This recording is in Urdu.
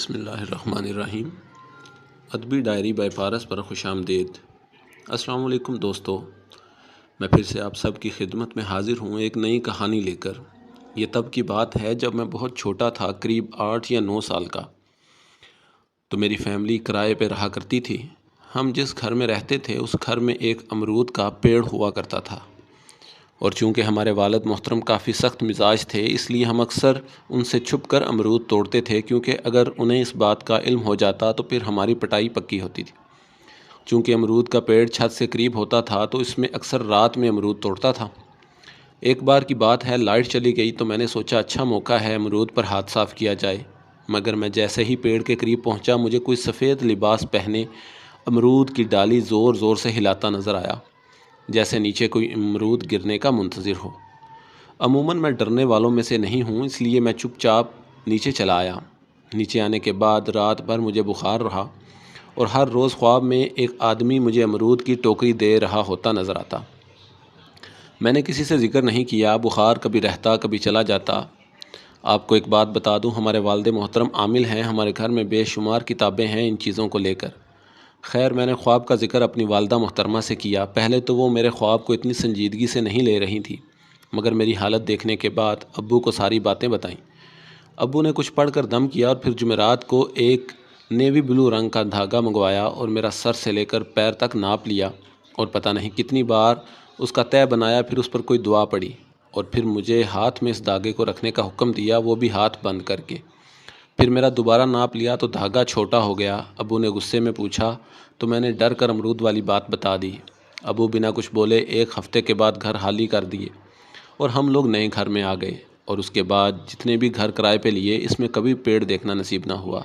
بسم اللہ الرحمن الرحیم۔ ادبی ڈائری بائی پارس پر خوش آمدید۔ السلام علیکم دوستو، میں پھر سے آپ سب کی خدمت میں حاضر ہوں ایک نئی کہانی لے کر۔ یہ تب کی بات ہے جب میں بہت چھوٹا تھا، قریب 8 یا 9 سال کا۔ تو میری فیملی کرائے پہ رہا کرتی تھی۔ ہم جس گھر میں رہتے تھے اس گھر میں ایک امرود کا پیڑ ہوا کرتا تھا، اور چونکہ ہمارے والد محترم کافی سخت مزاج تھے، اس لیے ہم اکثر ان سے چھپ کر امرود توڑتے تھے، کیونکہ اگر انہیں اس بات کا علم ہو جاتا تو پھر ہماری پٹائی پکی ہوتی تھی۔ چونکہ امرود کا پیڑ چھت سے قریب ہوتا تھا تو اس میں اکثر رات میں امرود توڑتا تھا۔ ایک بار کی بات ہے، لائٹ چلی گئی تو میں نے سوچا اچھا موقع ہے امرود پر ہاتھ صاف کیا جائے، مگر میں جیسے ہی پیڑ کے قریب پہنچا مجھے کوئی سفید لباس پہنے امرود کی ڈالی زور زور سے ہلاتا نظر آیا، جیسے نیچے کوئی امرود گرنے کا منتظر ہو۔ عموماً میں ڈرنے والوں میں سے نہیں ہوں، اس لیے میں چپ چاپ نیچے چلا آیا۔ نیچے آنے کے بعد رات بھر مجھے بخار رہا، اور ہر روز خواب میں ایک آدمی مجھے امرود کی ٹوکری دے رہا ہوتا نظر آتا۔ میں نے کسی سے ذکر نہیں کیا، بخار کبھی رہتا کبھی چلا جاتا۔ آپ کو ایک بات بتا دوں، ہمارے والد محترم عامل ہیں، ہمارے گھر میں بے شمار کتابیں ہیں ان چیزوں کو لے کر۔ خیر، میں نے خواب کا ذکر اپنی والدہ محترمہ سے کیا۔ پہلے تو وہ میرے خواب کو اتنی سنجیدگی سے نہیں لے رہی تھی، مگر میری حالت دیکھنے کے بعد ابو کو ساری باتیں بتائیں۔ ابو نے کچھ پڑھ کر دم کیا اور پھر جمعرات کو ایک نیوی بلو رنگ کا دھاگا منگوایا اور میرا سر سے لے کر پیر تک ناپ لیا، اور پتہ نہیں کتنی بار اس کا تہہ بنایا، پھر اس پر کوئی دعا پڑھی، اور پھر مجھے ہاتھ میں اس دھاگے کو رکھنے کا حکم دیا، وہ بھی ہاتھ بند کر کے۔ پھر میرا دوبارہ ناپ لیا تو دھاگا چھوٹا ہو گیا۔ ابو نے غصے میں پوچھا تو میں نے ڈر کر امرود والی بات بتا دی۔ ابو بنا کچھ بولے 1 ہفتے کے بعد گھر خالی کر دیے، اور ہم لوگ نئے گھر میں آ گئے، اور اس کے بعد جتنے بھی گھر کرائے پہ لیے اس میں کبھی پیڑ دیکھنا نصیب نہ ہوا۔